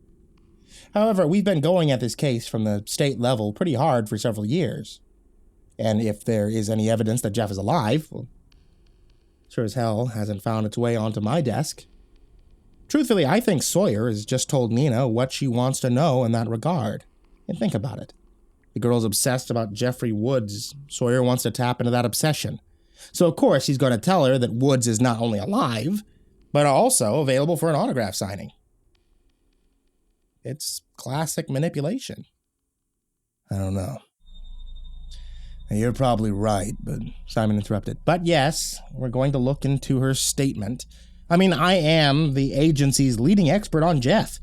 However, we've been going at this case from the state level pretty hard for several years. And if there is any evidence that Jeff is alive, well, sure as hell hasn't found its way onto my desk. Truthfully, I think Sawyer has just told Nina what she wants to know in that regard. And think about it. The girl's obsessed about Jeffrey Woods. Sawyer wants to tap into that obsession. So of course he's going to tell her that Woods is not only alive, but also available for an autograph signing. It's classic manipulation. I don't know. You're probably right, but... Simon interrupted. But yes, we're going to look into her statement. I mean, I am the agency's leading expert on Jeff.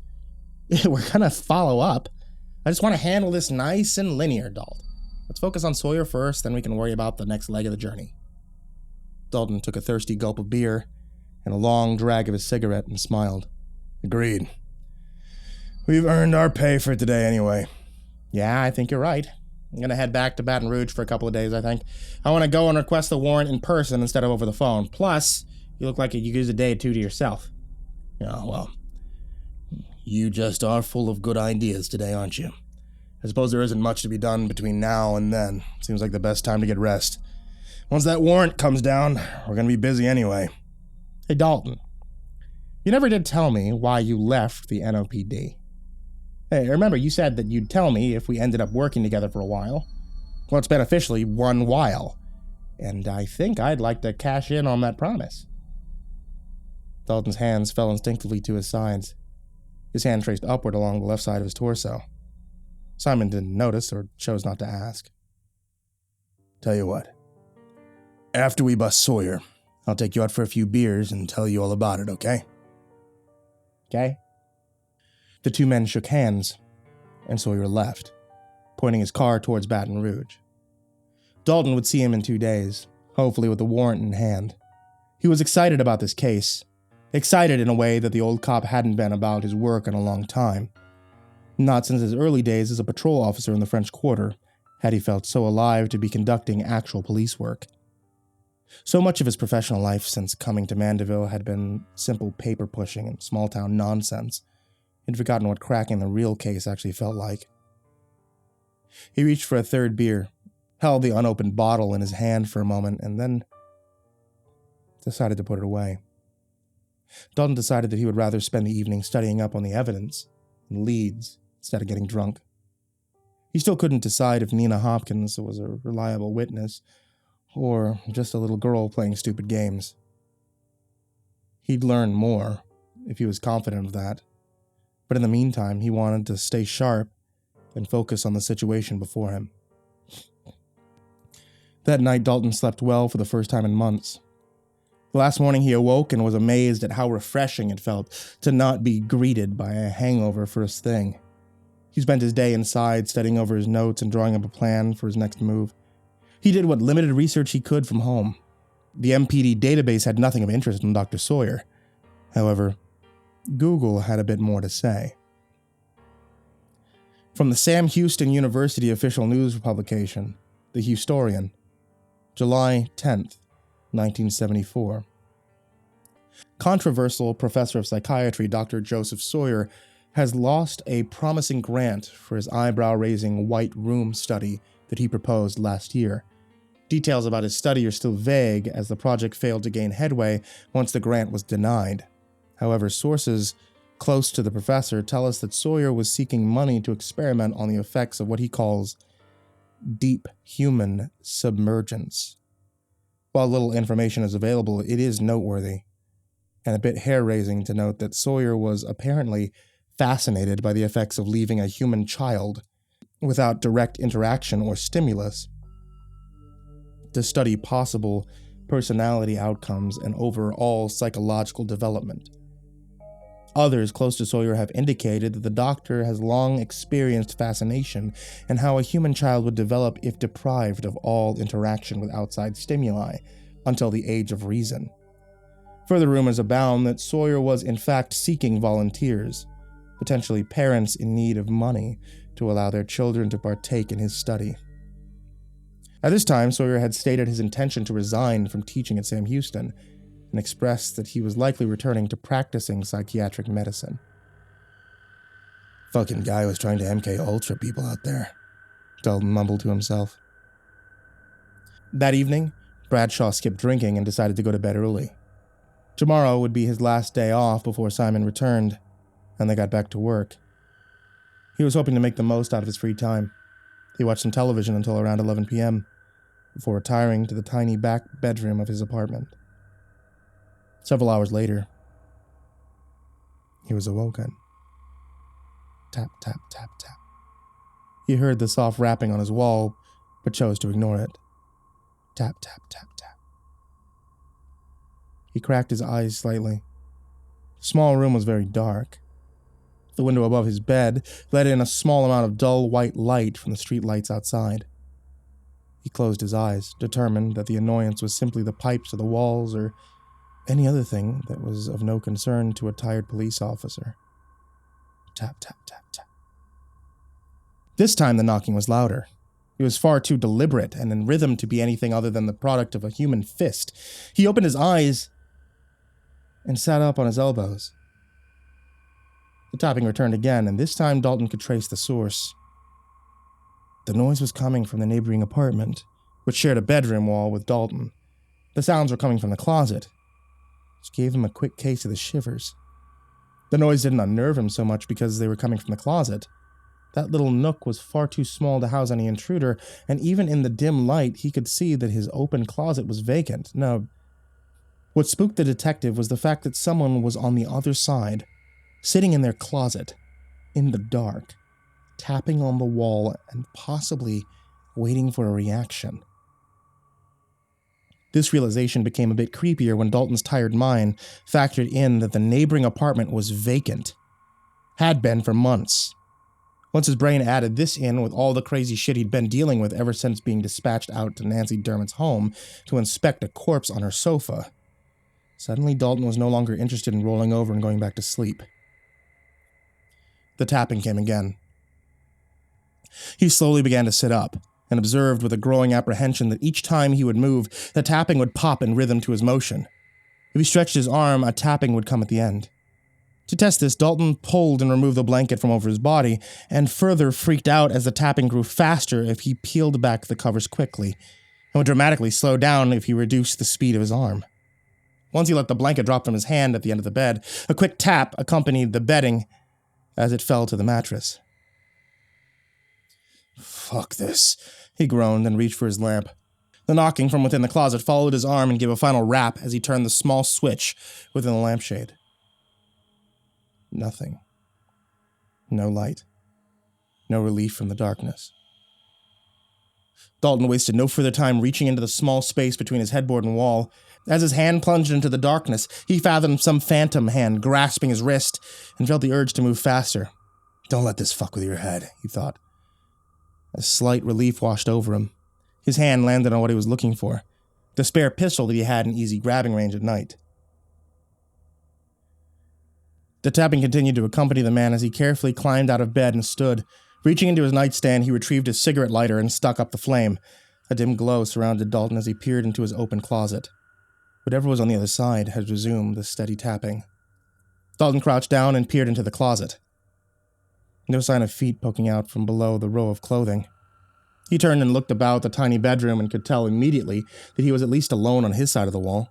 We're going to follow up. I just want to handle this nice and linear, Dalt. Let's focus on Sawyer first, then we can worry about the next leg of the journey. Dalton took a thirsty gulp of beer and a long drag of his cigarette and smiled. Agreed. We've earned our pay for today anyway. Yeah, I think you're right. I'm going to head back to Baton Rouge for a couple of days, I think. I want to go and request the warrant in person instead of over the phone. Plus, you look like you use a day or two to yourself. Yeah, well, you just are full of good ideas today, aren't you? I suppose there isn't much to be done between now and then. Seems like the best time to get rest. Once that warrant comes down, we're going to be busy anyway. Hey, Dalton, you never did tell me why you left the NOPD. Hey, remember, you said that you'd tell me if we ended up working together for a while. Well, it's been officially one while, and I think I'd like to cash in on that promise. Dalton's hands fell instinctively to his sides. His hand traced upward along the left side of his torso. Simon didn't notice or chose not to ask. Tell you what. After we bust Sawyer, I'll take you out for a few beers and tell you all about it, okay? Okay. The two men shook hands, and Sawyer left, pointing his car towards Baton Rouge. Dalton would see him in 2 days, hopefully with the warrant in hand. He was excited about this case, excited in a way that the old cop hadn't been about his work in a long time. Not since his early days as a patrol officer in the French Quarter had he felt so alive to be conducting actual police work. So much of his professional life since coming to Mandeville had been simple paper pushing and small-town nonsense. He'd forgotten what cracking the real case actually felt like. He reached for a third beer, held the unopened bottle in his hand for a moment, and then decided to put it away. Dalton decided that he would rather spend the evening studying up on the evidence and leads instead of getting drunk. He still couldn't decide if Nina Hopkins was a reliable witness or just a little girl playing stupid games. He'd learn more if he was confident of that, but in the meantime, he wanted to stay sharp and focus on the situation before him. That night, Dalton slept well for the first time in months. The last morning, he awoke and was amazed at how refreshing it felt to not be greeted by a hangover first thing. He spent his day inside, studying over his notes and drawing up a plan for his next move. He did what limited research he could from home. The MPD database had nothing of interest in Dr. Sawyer. However, Google had a bit more to say. From the Sam Houston University official news publication, The Historian, July 10th, 1974. Controversial professor of psychiatry Dr. Joseph Sawyer has lost a promising grant for his eyebrow-raising white room study that he proposed last year. Details about his study are still vague, as the project failed to gain headway once the grant was denied. However, sources close to the professor tell us that Sawyer was seeking money to experiment on the effects of what he calls deep human submergence. While little information is available, it is noteworthy, and a bit hair-raising to note that Sawyer was apparently fascinated by the effects of leaving a human child without direct interaction or stimulus to study possible personality outcomes and overall psychological development. Others close to Sawyer have indicated that the doctor has long experienced fascination and how a human child would develop if deprived of all interaction with outside stimuli until the age of reason. Further rumors abound that Sawyer was in fact seeking volunteers, potentially parents in need of money, to allow their children to partake in his study. At this time, Sawyer had stated his intention to resign from teaching at Sam Houston and expressed that he was likely returning to practicing psychiatric medicine. Fucking guy was trying to MK Ultra people out there, Dalton mumbled to himself. That evening, Bradshaw skipped drinking and decided to go to bed early. Tomorrow would be his last day off before Simon returned, and they got back to work. He was hoping to make the most out of his free time. He watched some television until around 11 p.m., before retiring to the tiny back bedroom of his apartment. Several hours later, he was awoken. Tap, tap, tap, tap. He heard the soft rapping on his wall, but chose to ignore it. Tap, tap, tap, tap. He cracked his eyes slightly. The small room was very dark. The window above his bed let in a small amount of dull white light from the street lights outside. He closed his eyes, determined that the annoyance was simply the pipes of the walls or any other thing that was of no concern to a tired police officer. Tap, tap, tap, tap. This time the knocking was louder. It was far too deliberate and in rhythm to be anything other than the product of a human fist. He opened his eyes and sat up on his elbows. The tapping returned again, and this time Dalton could trace the source. The noise was coming from the neighboring apartment, which shared a bedroom wall with Dalton. The sounds were coming from the closet, which gave him a quick case of the shivers. The noise didn't unnerve him so much because they were coming from the closet. That little nook was far too small to house any intruder, and even in the dim light, he could see that his open closet was vacant. No, what spooked the detective was the fact that someone was on the other side, sitting in their closet, in the dark, tapping on the wall and possibly waiting for a reaction. This realization became a bit creepier when Dalton's tired mind factored in that the neighboring apartment was vacant. Had been for months. Once his brain added this in with all the crazy shit he'd been dealing with ever since being dispatched out to Nancy Dermott's home to inspect a corpse on her sofa, suddenly Dalton was no longer interested in rolling over and going back to sleep. The tapping came again. He slowly began to sit up, and observed with a growing apprehension that each time he would move, the tapping would pop in rhythm to his motion. If he stretched his arm, a tapping would come at the end. To test this, Dalton pulled and removed the blanket from over his body, and further freaked out as the tapping grew faster if he peeled back the covers quickly, and would dramatically slow down if he reduced the speed of his arm. Once he let the blanket drop from his hand at the end of the bed, a quick tap accompanied the bedding as it fell to the mattress. Fuck this, he groaned and reached for his lamp. The knocking from within the closet followed his arm and gave a final rap as he turned the small switch within the lampshade. Nothing. No light. No relief from the darkness. Dalton wasted no further time reaching into the small space between his headboard and wall. As his hand plunged into the darkness, he fathomed some phantom hand grasping his wrist and felt the urge to move faster. Don't let this fuck with your head, he thought. A slight relief washed over him. His hand landed on what he was looking for, the spare pistol that he had in easy grabbing range at night. The tapping continued to accompany the man as he carefully climbed out of bed and stood. Reaching into his nightstand, he retrieved his cigarette lighter and stuck up the flame. A dim glow surrounded Dalton as he peered into his open closet. Whatever was on the other side had resumed the steady tapping. Dalton crouched down and peered into the closet. No sign of feet poking out from below the row of clothing. He turned and looked about the tiny bedroom and could tell immediately that he was at least alone on his side of the wall.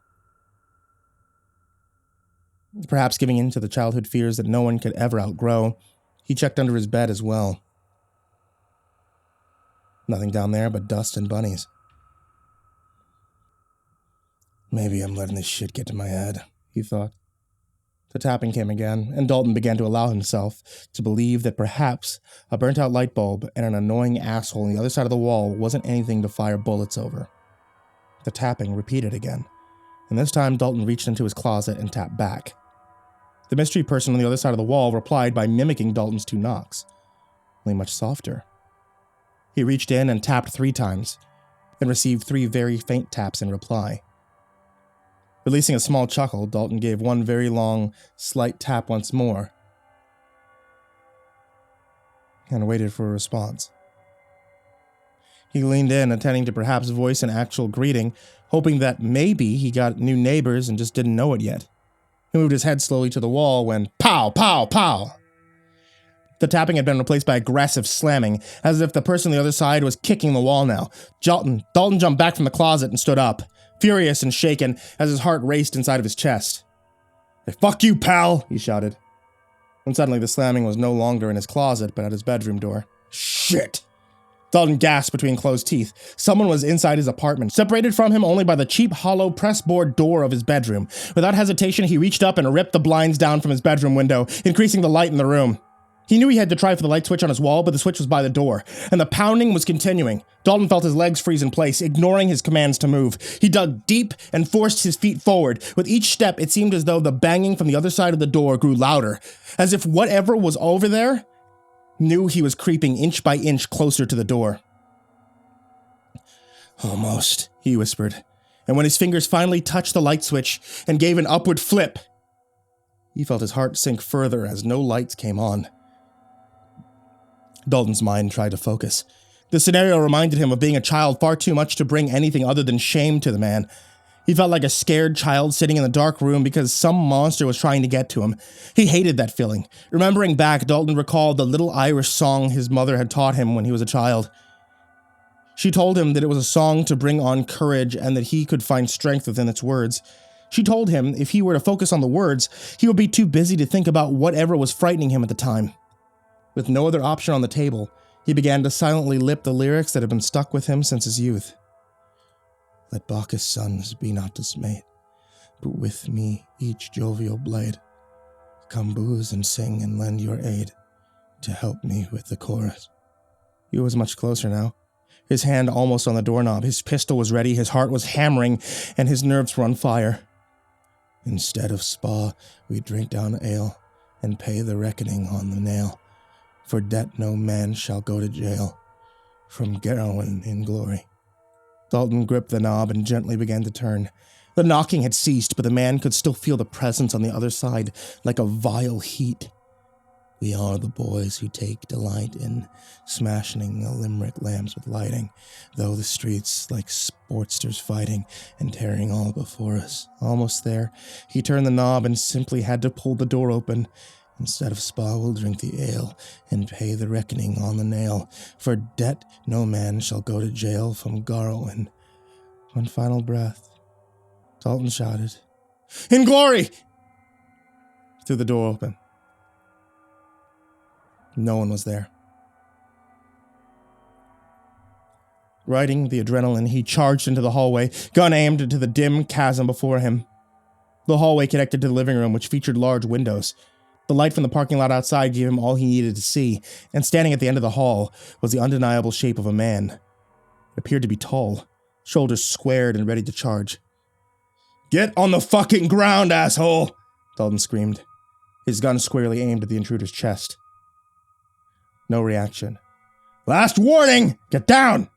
Perhaps giving in to the childhood fears that no one could ever outgrow, he checked under his bed as well. Nothing down there but dust and bunnies. Maybe I'm letting this shit get to my head, he thought. The tapping came again, and Dalton began to allow himself to believe that perhaps a burnt-out light bulb and an annoying asshole on the other side of the wall wasn't anything to fire bullets over. The tapping repeated again, and this time Dalton reached into his closet and tapped back. The mystery person on the other side of the wall replied by mimicking Dalton's 2 knocks, only much softer. He reached in and tapped 3 times, and received 3 very faint taps in reply. Releasing a small chuckle, Dalton gave 1 very long, slight tap once more, and waited for a response. He leaned in, intending to perhaps voice an actual greeting, hoping that maybe he got new neighbors and just didn't know it yet. He moved his head slowly to the wall when pow, pow, pow! The tapping had been replaced by aggressive slamming, as if the person on the other side was kicking the wall now. Dalton jumped back from the closet and stood up, furious and shaken as his heart raced inside of his chest. Hey, fuck you, pal, he shouted. And suddenly the slamming was no longer in his closet, but at his bedroom door. Shit! Dalton gasped between closed teeth. Someone was inside his apartment, separated from him only by the cheap, hollow pressboard door of his bedroom. Without hesitation, he reached up and ripped the blinds down from his bedroom window, increasing the light in the room. He knew he had to try for the light switch on his wall, but the switch was by the door, and the pounding was continuing. Dalton felt his legs freeze in place, ignoring his commands to move. He dug deep and forced his feet forward. With each step, it seemed as though the banging from the other side of the door grew louder, as if whatever was over there knew he was creeping inch by inch closer to the door. Almost, he whispered, and when his fingers finally touched the light switch and gave an upward flip, he felt his heart sink further as no lights came on. Dalton's mind tried to focus. The scenario reminded him of being a child far too much to bring anything other than shame to the man. He felt like a scared child sitting in the dark room because some monster was trying to get to him. He hated that feeling. Remembering back, Dalton recalled the little Irish song his mother had taught him when he was a child. She told him that it was a song to bring on courage and that he could find strength within its words. She told him if he were to focus on the words, he would be too busy to think about whatever was frightening him at the time. With no other option on the table, he began to silently lip the lyrics that had been stuck with him since his youth. Let Bacchus' sons be not dismayed, but with me each jovial blade. Come booze and sing and lend your aid to help me with the chorus. He was much closer now. His hand almost on the doorknob, his pistol was ready, his heart was hammering, and his nerves were on fire. Instead of spa, we drink down ale and pay the reckoning on the nail. For debt no man shall go to jail, from Garowen in glory. Dalton gripped the knob and gently began to turn. The knocking had ceased, but the man could still feel the presence on the other side, like a vile heat. We are the boys who take delight in smashing the limerick lamps with lighting, though the streets like sportsters fighting and tearing all before us. Almost there, he turned the knob and simply had to pull the door open. Instead of spa, we'll drink the ale and pay the reckoning on the nail. For debt no man shall go to jail from Garowen. One final breath. Dalton shouted, In glory! Threw the door open. No one was there. Riding the adrenaline, he charged into the hallway, gun aimed into the dim chasm before him. The hallway connected to the living room, which featured large windows. The light from the parking lot outside gave him all he needed to see, and standing at the end of the hall was the undeniable shape of a man. It appeared to be tall, shoulders squared and ready to charge. "Get on the fucking ground, asshole!" Dalton screamed, his gun squarely aimed at the intruder's chest. No reaction. "Last warning! Get down!"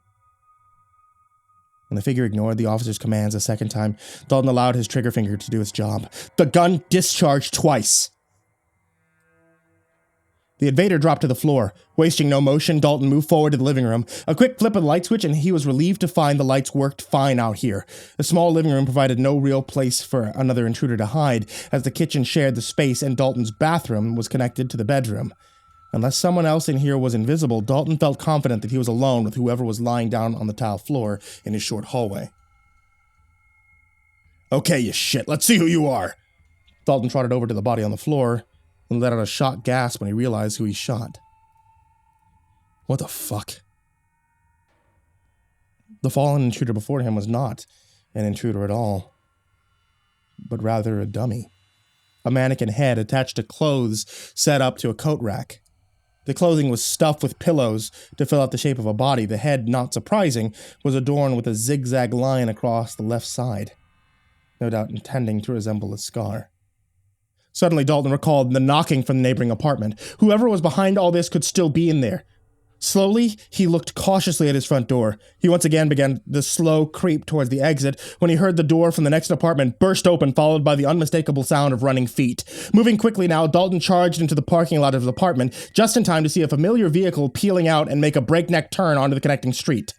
When the figure ignored the officer's commands a second time, Dalton allowed his trigger finger to do its job. The gun discharged twice. The invader dropped to the floor. Wasting no motion, Dalton moved forward to the living room. A quick flip of the light switch, and he was relieved to find the lights worked fine out here. The small living room provided no real place for another intruder to hide, as the kitchen shared the space and Dalton's bathroom was connected to the bedroom. Unless someone else in here was invisible, Dalton felt confident that he was alone with whoever was lying down on the tile floor in his short hallway. "Okay, you shit, let's see who you are." Dalton trotted over to the body on the floor and let out a shocked gasp when he realized who he shot. What the fuck? The fallen intruder before him was not an intruder at all, but rather a dummy. A mannequin head attached to clothes set up to a coat rack. The clothing was stuffed with pillows to fill out the shape of a body. The head, not surprising, was adorned with a zigzag line across the left side, no doubt intending to resemble a scar. Suddenly, Dalton recalled the knocking from the neighboring apartment. Whoever was behind all this could still be in there. Slowly, he looked cautiously at his front door. He once again began the slow creep towards the exit when he heard the door from the next apartment burst open, followed by the unmistakable sound of running feet. Moving quickly now, Dalton charged into the parking lot of his apartment, just in time to see a familiar vehicle peeling out and make a breakneck turn onto the connecting street.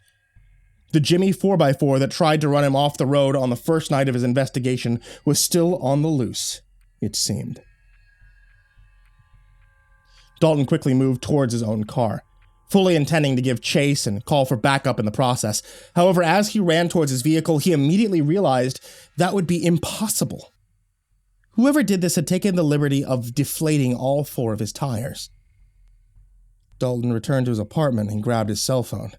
The Jimmy 4x4 that tried to run him off the road on the first night of his investigation was still on the loose, it seemed. Dalton quickly moved towards his own car, fully intending to give chase and call for backup in the process. However, as he ran towards his vehicle, he immediately realized that would be impossible. Whoever did this had taken the liberty of deflating all 4 of his tires. Dalton returned to his apartment and grabbed his cell phone.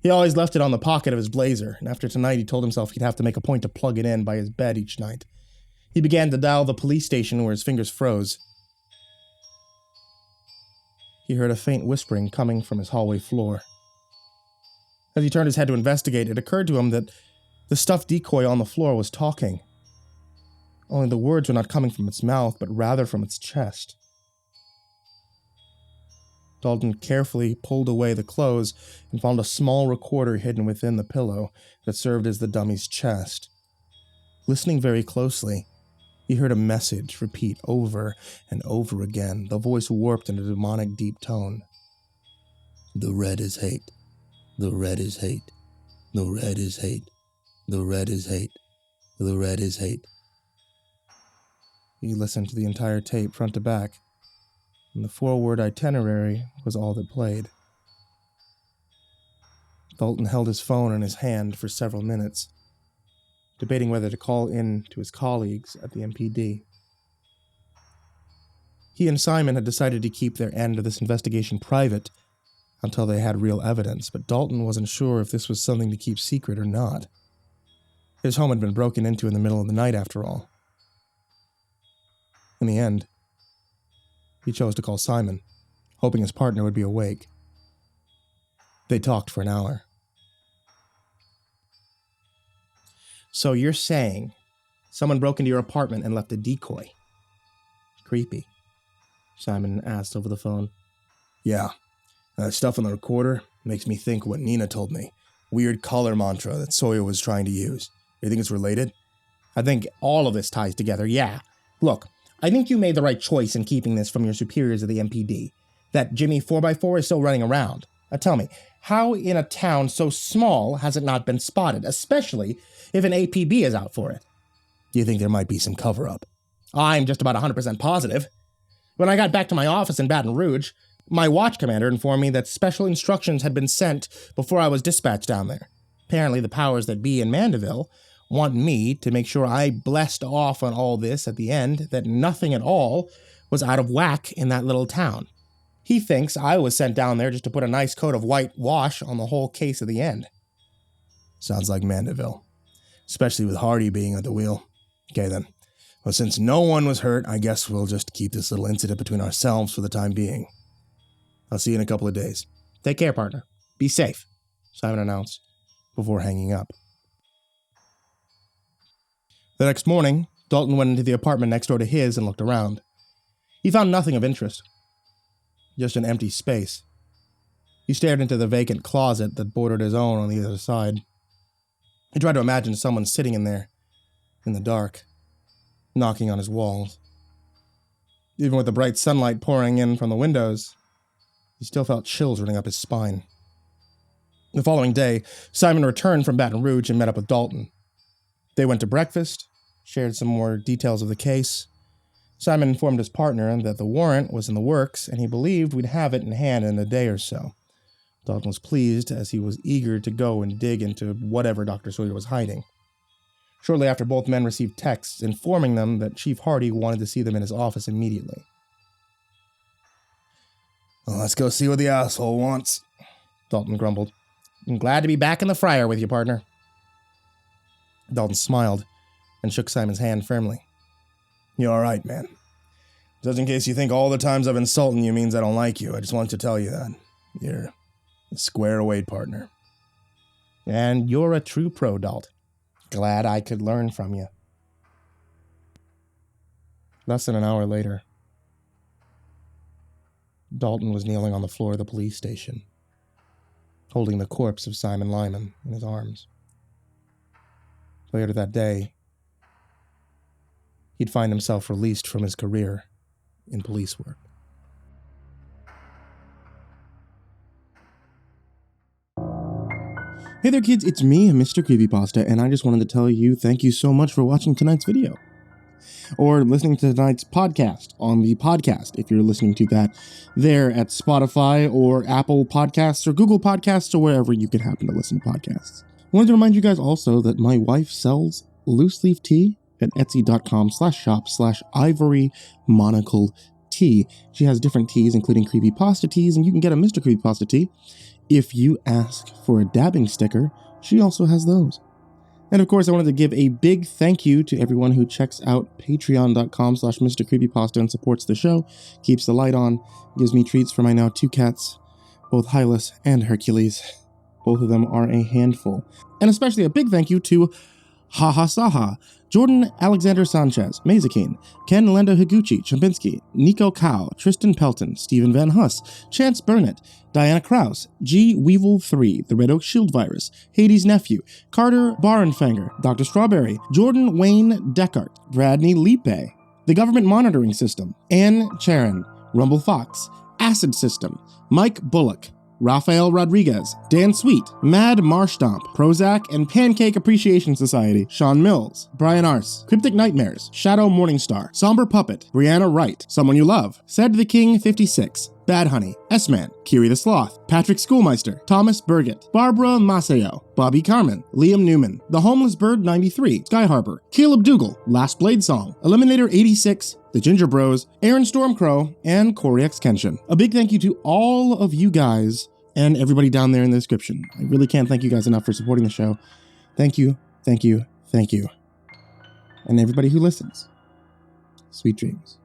He always left it on the pocket of his blazer, and after tonight he told himself he'd have to make a point to plug it in by his bed each night. He began to dial the police station where his fingers froze. He heard a faint whispering coming from his hallway floor. As he turned his head to investigate, it occurred to him that the stuffed decoy on the floor was talking. Only the words were not coming from its mouth, but rather from its chest. Dalton carefully pulled away the clothes and found a small recorder hidden within the pillow that served as the dummy's chest. Listening very closely, he heard a message repeat over and over again, the voice warped in a demonic deep tone. "The red is hate. The red is hate. The red is hate. The red is hate. The red is hate." He listened to the entire tape front to back, and the 4-word itinerary was all that played. Dalton held his phone in his hand for several minutes, debating whether to call in to his colleagues at the MPD. He and Simon had decided to keep their end of this investigation private until they had real evidence, but Dalton wasn't sure if this was something to keep secret or not. His home had been broken into in the middle of the night, after all. In the end, he chose to call Simon, hoping his partner would be awake. They talked for an hour. "So you're saying someone broke into your apartment and left a decoy?" "Creepy," Simon asked over the phone. "Yeah, that stuff on the recorder makes me think what Nina told me. Weird color mantra that Sawyer was trying to use. You think it's related?" "I think all of this ties together, yeah. Look, I think you made the right choice in keeping this from your superiors at the MPD. That Jimmy 4x4 is still running around. Now tell me, how in a town so small has it not been spotted, especially if an APB is out for it?" "Do you think there might be some cover-up?" "I'm just about 100% positive. When I got back to my office in Baton Rouge, my watch commander informed me that special instructions had been sent before I was dispatched down there. Apparently the powers that be in Mandeville want me to make sure I blessed off on all this at the end, that nothing at all was out of whack in that little town. He thinks I was sent down there just to put a nice coat of white wash on the whole case at the end." Sounds like Mandeville. Especially with Hardy being at the wheel. Okay then. Well, since no one was hurt, I guess we'll just keep this little incident between ourselves for the time being. I'll see you in a couple of days. Take care, partner. Be safe, Simon announced, before hanging up. The next morning, Dalton went into the apartment next door to his and looked around. He found nothing of interest. Just an empty space. He stared into the vacant closet that bordered his own on the other side. He tried to imagine someone sitting in there, in the dark, knocking on his walls. Even with the bright sunlight pouring in from the windows, he still felt chills running up his spine. The following day, Simon returned from Baton Rouge and met up with Dalton. They went to breakfast, shared some more details of the case. Simon informed his partner that the warrant was in the works, and he believed we'd have it in hand in a day or so. Dalton was pleased, as he was eager to go and dig into whatever Dr. Sawyer was hiding. Shortly after, both men received texts informing them that Chief Hardy wanted to see them in his office immediately. Well, let's go see what the asshole wants, Dalton grumbled. I'm glad to be back in the fryer with you, partner. Dalton smiled and shook Simon's hand firmly. You're all right, man. Just in case you think all the times I've insulted you means I don't like you, I just wanted to tell you that. You're a square away partner. And you're a true pro, Dalt. Glad I could learn from you. Less than an hour later, Dalton was kneeling on the floor of the police station, holding the corpse of Simon Lyman in his arms. Later that day, he'd find himself released from his career in police work. Hey there kids, it's me, MrCreepyPasta, and I just wanted to tell you thank you so much for watching tonight's video. Or listening to tonight's podcast on the podcast, if you're listening to that there at Spotify or Apple Podcasts or Google Podcasts or wherever you could happen to listen to podcasts. I wanted to remind you guys also that my wife sells loose leaf tea at etsy.com/shop/ivorymonocletea. She has different teas, including Creepypasta teas, and you can get a Mr. Creepypasta tea. If you ask for a dabbing sticker, she also has those. And of course, I wanted to give a big thank you to everyone who checks out patreon.com/MrCreepyPasta and supports the show, keeps the light on, gives me treats for my now 2 cats, both Hylas and Hercules. Both of them are a handful. And especially a big thank you to Saha, Jordan Alexander Sanchez, Mazikeen, Ken Lando Higuchi, Chompski, Nico kaeo, Tristain Pelton, Stephen VanHuss, Chance Burnett, Diana Kraus, G. Weevil 3, TheRedOakShieldVirus, Hades' Nephew, Carter Barenfanger, Dr. Strawberry, Jordan Wayne Deckard, Bradney Leipe, The Government Monitoring System, Ann Charron, rumblefox, AcidSystem, Mike Bullock, Rafael Rodriguez, Dan Sweet, Mad Marstomp, Prozac and Pancake Appreciation Society, Sean Mills, Brian Arce, Cryptic Nightmares, Shadow Morningstar, Somber Puppet, Brianna Wright, Someone You Love, Said the King 56, Bad Honey, S-Man, Kiri the Sloth, Patrick Schoolmeister, Thomas Burgett, Barbara Maceo, Bobby Carmen, Liam Newman, The Homeless Bird 93, Sky Harbor, Caleb Dougal, Last Blade Song, Eliminator 86, The Ginger Bros, Aaron Stormcrow, and Corey X Kenshin. A big thank you to all of you guys and everybody down there in the description. I really can't thank you guys enough for supporting the show. Thank you, thank you, thank you. And everybody who listens, sweet dreams.